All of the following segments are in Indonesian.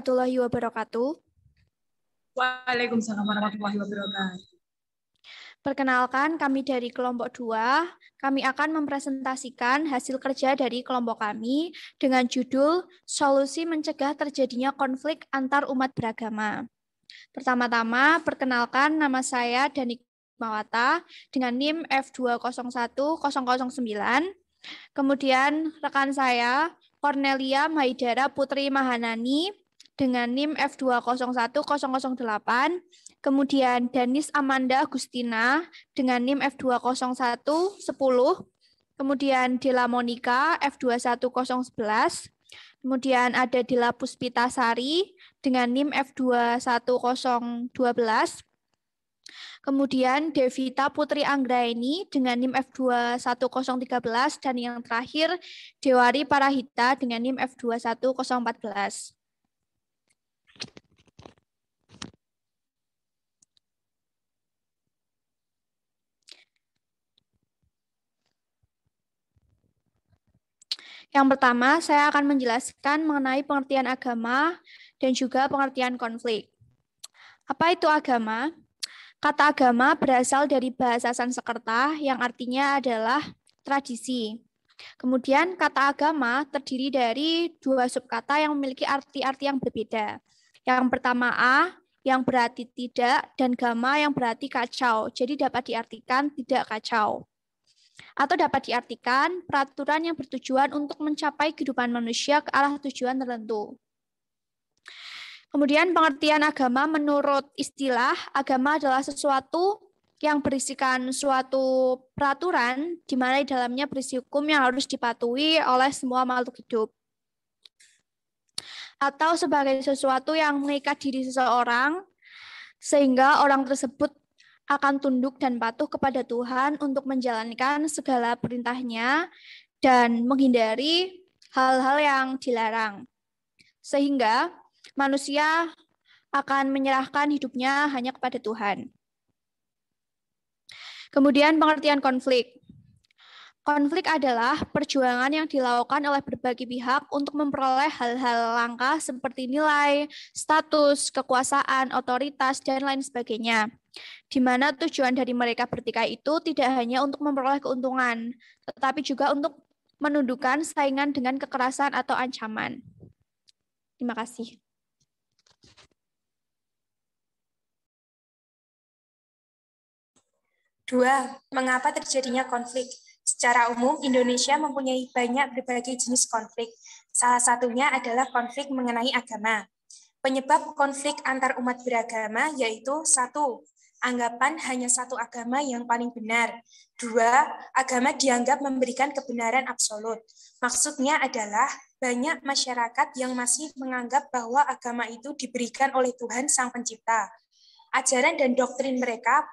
warahmatullahi wabarakatuh. Waalaikumsalam warahmatullahi wabarakatuh. Perkenalkan, kami dari kelompok 2. Kami akan mempresentasikan hasil kerja dari kelompok kami dengan judul Solusi Mencegah Terjadinya Konflik Antar Umat Beragama. Pertama-tama, perkenalkan nama saya Dani Mawata dengan NIM F201009. Kemudian rekan saya Cornelia Maidara Putri Mahanani dengan NIM F201008. Kemudian Danis Amanda Agustina dengan NIM F20110. Kemudian Dela Monica F21011. Kemudian ada Dela Puspitasari dengan NIM F21012. Kemudian Devita Putri Anggraini dengan NIM F21013. Dan yang terakhir Dewari Parahita dengan NIM F21014. Yang pertama, saya akan menjelaskan mengenai pengertian agama dan juga pengertian konflik. Apa itu agama? Kata agama berasal dari bahasa Sanskerta yang artinya adalah tradisi. Kemudian kata agama terdiri dari dua subkata yang memiliki arti-arti yang berbeda. Yang pertama a, yang berarti tidak, dan gama yang berarti kacau. Jadi dapat diartikan tidak kacau. Atau dapat diartikan peraturan yang bertujuan untuk mencapai kehidupan manusia ke arah tujuan tertentu. Kemudian pengertian agama menurut istilah, agama adalah sesuatu yang berisikan suatu peraturan di mana di dalamnya berisi hukum yang harus dipatuhi oleh semua makhluk hidup. Atau sebagai sesuatu yang mengikat diri seseorang sehingga orang tersebut akan tunduk dan patuh kepada Tuhan untuk menjalankan segala perintahnya dan menghindari hal-hal yang dilarang. Sehingga manusia akan menyerahkan hidupnya hanya kepada Tuhan. Kemudian pengertian konflik. Konflik adalah perjuangan yang dilakukan oleh berbagai pihak untuk memperoleh hal-hal langka seperti nilai, status, kekuasaan, otoritas, dan lain sebagainya. Di mana tujuan dari mereka bertikai itu tidak hanya untuk memperoleh keuntungan, tetapi juga untuk menundukkan saingan dengan kekerasan atau ancaman. Terima kasih. Dua, mengapa terjadinya konflik? Secara umum, Indonesia mempunyai banyak berbagai jenis konflik. Salah satunya adalah konflik mengenai agama. Penyebab konflik antar umat beragama yaitu 1. Anggapan hanya satu agama yang paling benar. 2. Agama dianggap memberikan kebenaran absolut. Maksudnya adalah banyak masyarakat yang masih menganggap bahwa agama itu diberikan oleh Tuhan Sang Pencipta. Ajaran dan doktrin mereka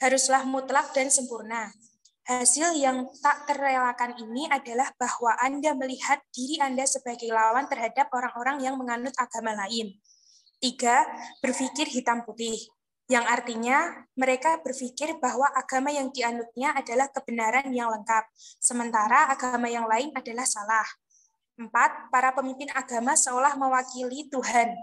haruslah mutlak dan sempurna. Hasil yang tak terelakkan ini adalah bahwa Anda melihat diri Anda sebagai lawan terhadap orang-orang yang menganut agama lain. 3. Berpikir hitam putih, yang artinya mereka berpikir bahwa agama yang dianutnya adalah kebenaran yang lengkap, sementara agama yang lain adalah salah. 4. Para pemimpin agama seolah mewakili Tuhan.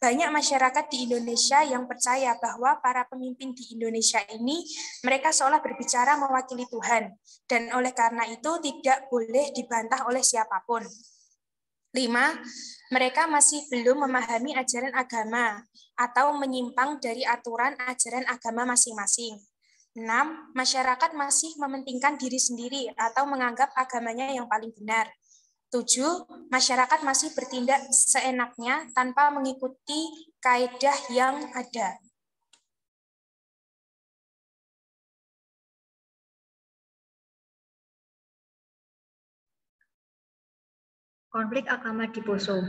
Banyak masyarakat di Indonesia yang percaya bahwa para pemimpin di Indonesia ini mereka seolah berbicara mewakili Tuhan dan oleh karena itu tidak boleh dibantah oleh siapapun. 5. Mereka masih belum memahami ajaran agama atau menyimpang dari aturan ajaran agama masing-masing. 6. Masyarakat masih mementingkan diri sendiri atau menganggap agamanya yang paling benar. 7. Masyarakat masih bertindak seenaknya tanpa mengikuti kaidah yang ada. Konflik agama di Poso.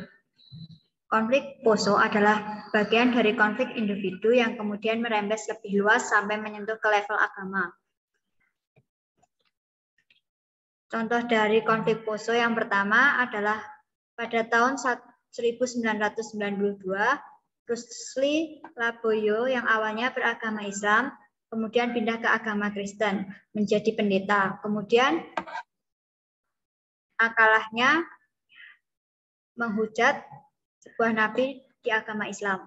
Konflik Poso adalah bagian dari konflik individu yang kemudian merembes lebih luas sampai menyentuh ke level agama. Contoh dari konflik Poso yang pertama adalah pada tahun 1992, Rusli Laboyo yang awalnya beragama Islam, kemudian pindah ke agama Kristen, menjadi pendeta. Kemudian akalahnya menghujat sebuah nabi di agama Islam.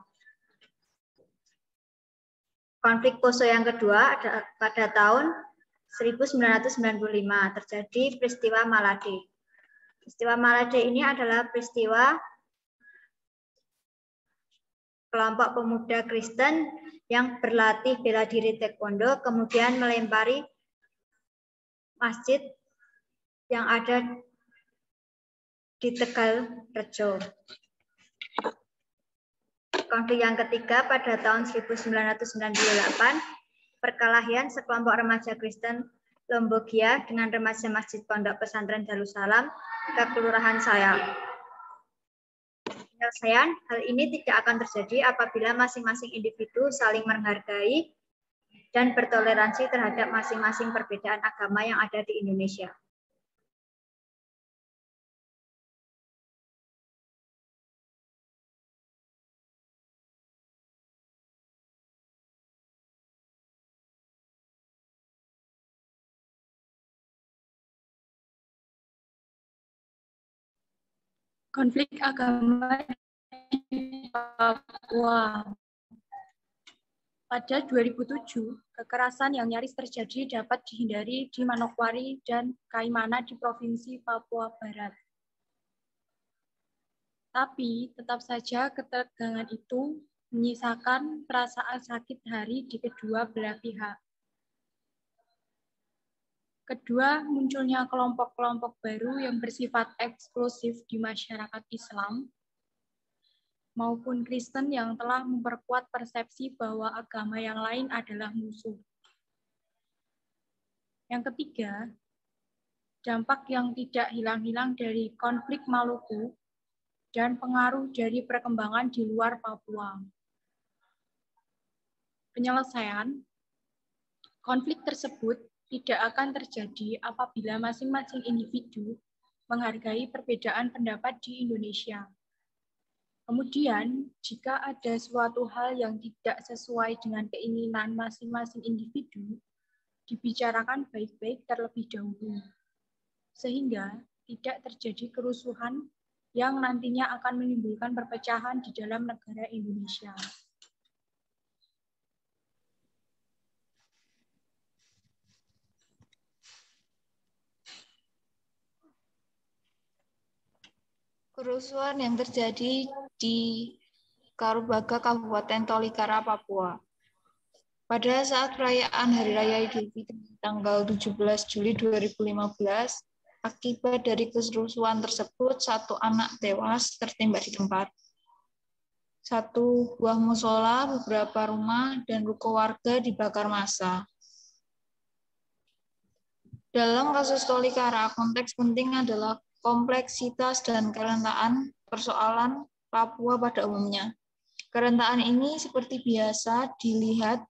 Konflik Poso yang kedua pada tahun 1995 terjadi peristiwa Malade. Peristiwa Malade ini adalah peristiwa kelompok pemuda Kristen yang berlatih bela diri taekwondo kemudian melempari masjid yang ada di Tegalrejo. Konflik yang ketiga pada tahun 1998, perkelahian sekelompok remaja Kristen Lombogia dengan remaja Masjid Pondok Pesantren Darussalam ke Kelurahan Sayang. Penyelesaian hal ini tidak akan terjadi apabila masing-masing individu saling menghargai dan bertoleransi terhadap masing-masing perbedaan agama yang ada di Indonesia. Konflik agama di Papua. Pada 2007, kekerasan yang nyaris terjadi dapat dihindari di Manokwari dan Kaimana di Provinsi Papua Barat. Tapi tetap saja ketegangan itu menyisakan perasaan sakit hari di kedua belah pihak. Kedua, munculnya kelompok-kelompok baru yang bersifat eksklusif di masyarakat Islam maupun Kristen yang telah memperkuat persepsi bahwa agama yang lain adalah musuh. Yang ketiga, dampak yang tidak hilang-hilang dari konflik Maluku dan pengaruh dari perkembangan di luar Papua. Penyelesaian konflik tersebut tidak akan terjadi apabila masing-masing individu menghargai perbedaan pendapat di Indonesia. Kemudian, jika ada suatu hal yang tidak sesuai dengan keinginan masing-masing individu, dibicarakan baik-baik terlebih dahulu, sehingga tidak terjadi kerusuhan yang nantinya akan menimbulkan perpecahan di dalam negara Indonesia. Kerusuhan yang terjadi di Karubaga, Kabupaten Tolikara, Papua. Pada saat perayaan Hari Raya Idul Fitri tanggal 17 Juli 2015, akibat dari kerusuhan tersebut, satu anak tewas tertembak di tempat. Satu buah musola, beberapa rumah, dan ruko warga dibakar massa. Dalam kasus Tolikara, konteks penting adalah kompleksitas dan kerentaan persoalan Papua pada umumnya. Kerentaan ini seperti biasa dilihat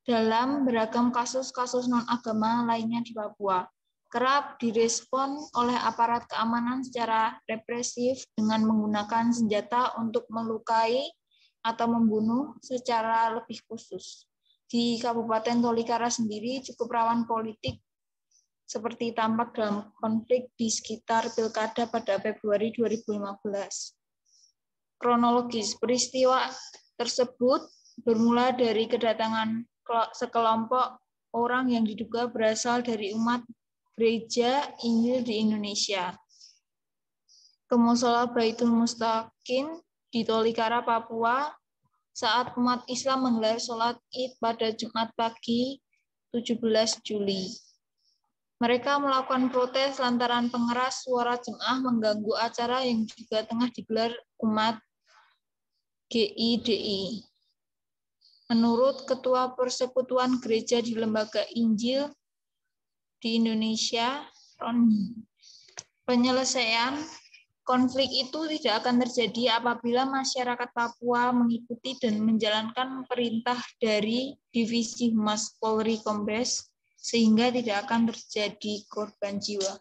dalam beragam kasus-kasus non-agama lainnya di Papua. Kerap direspon oleh aparat keamanan secara represif dengan menggunakan senjata untuk melukai atau membunuh secara lebih khusus. Di Kabupaten Tolikara sendiri cukup rawan politik seperti tampak dalam konflik di sekitar Pilkada pada Februari 2015. Kronologis peristiwa tersebut bermula dari kedatangan sekelompok orang yang diduga berasal dari umat Gereja Injil di Indonesia ke Musola Baitul Mustaqim di Tolikara, Papua saat umat Islam menggelar sholat Id pada Jumat pagi 17 Juli. Mereka melakukan protes lantaran pengeras suara jemaah mengganggu acara yang juga tengah digelar umat GIDI. Menurut Ketua Persekutuan Gereja di Lembaga Injil di Indonesia, Roni, penyelesaian konflik itu tidak akan terjadi apabila masyarakat Papua mengikuti dan menjalankan perintah dari Divisi Humas Polri Kombes, sehingga tidak akan terjadi korban jiwa.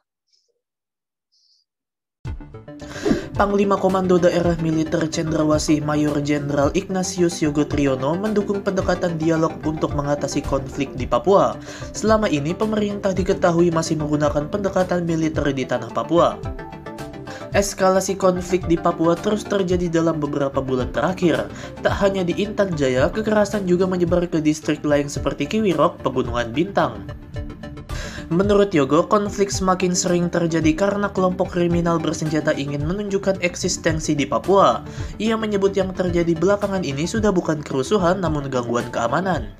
Panglima Komando Daerah Militer Cendrawasih Mayor Jenderal Ignatius Yogo Triyono mendukung pendekatan dialog untuk mengatasi konflik di Papua. Selama ini pemerintah diketahui masih menggunakan pendekatan militer di tanah Papua. Eskalasi konflik di Papua terus terjadi dalam beberapa bulan terakhir. Tak hanya di Intan Jaya, kekerasan juga menyebar ke distrik lain seperti Kiwirok, Pegunungan Bintang. Menurut Yogo, konflik semakin sering terjadi karena kelompok kriminal bersenjata ingin menunjukkan eksistensi di Papua. Ia menyebut yang terjadi belakangan ini sudah bukan kerusuhan namun gangguan keamanan.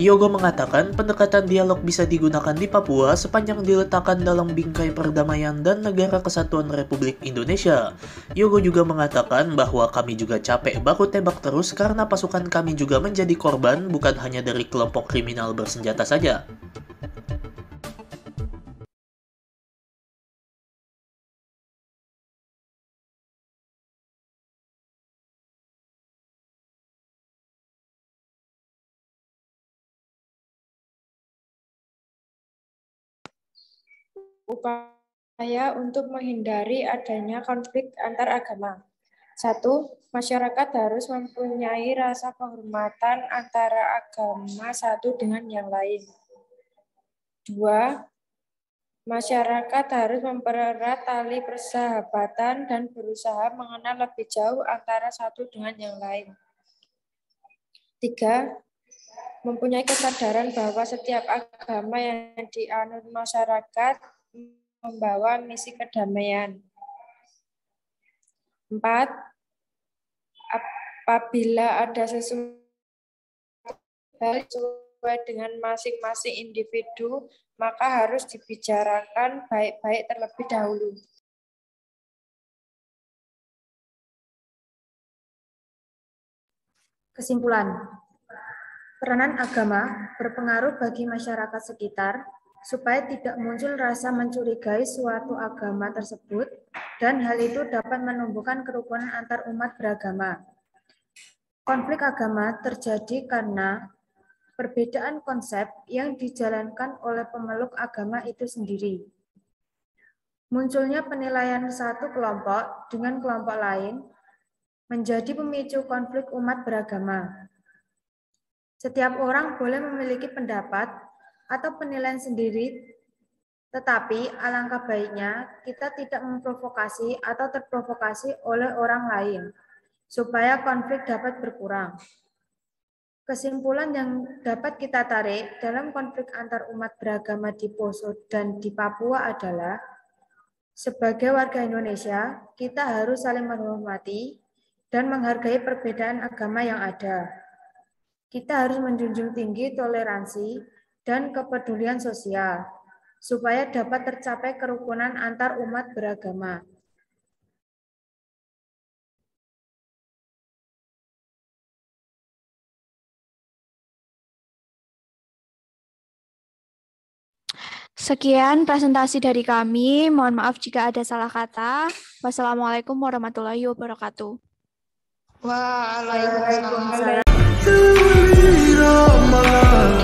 Yogo mengatakan pendekatan dialog bisa digunakan di Papua sepanjang diletakkan dalam bingkai perdamaian dan Negara Kesatuan Republik Indonesia. Yogo juga mengatakan bahwa kami juga capek baku tembak terus karena pasukan kami juga menjadi korban bukan hanya dari kelompok kriminal bersenjata saja. Upaya untuk menghindari adanya konflik antar agama. 1. Masyarakat harus mempunyai rasa penghormatan antara agama satu dengan yang lain. 2. Masyarakat harus mempererat tali persahabatan dan berusaha mengenal lebih jauh antara satu dengan yang lain. 3. Mempunyai kesadaran bahwa setiap agama yang dianut masyarakat membawa misi kedamaian. 4. Apabila ada sesuatu sesuai dengan masing-masing individu, maka harus dibicarakan baik-baik terlebih dahulu. Kesimpulan, peranan agama berpengaruh bagi masyarakat sekitar supaya tidak muncul rasa mencurigai suatu agama tersebut dan hal itu dapat menumbuhkan kerukunan antar umat beragama. Konflik agama terjadi karena perbedaan konsep yang dijalankan oleh pemeluk agama itu sendiri. Munculnya penilaian satu kelompok dengan kelompok lain menjadi pemicu konflik umat beragama. Setiap orang boleh memiliki pendapat atau penilaian sendiri, tetapi alangkah baiknya kita tidak memprovokasi atau terprovokasi oleh orang lain, supaya konflik dapat berkurang. Kesimpulan yang dapat kita tarik dalam konflik antar umat beragama di Poso dan di Papua adalah, sebagai warga Indonesia, kita harus saling menghormati dan menghargai perbedaan agama yang ada. Kita harus menjunjung tinggi toleransi dan kepedulian sosial, supaya dapat tercapai kerukunan antar umat beragama. Sekian presentasi dari kami. Mohon maaf jika ada salah kata. Wassalamualaikum warahmatullahi wabarakatuh. Waalaikumsalam.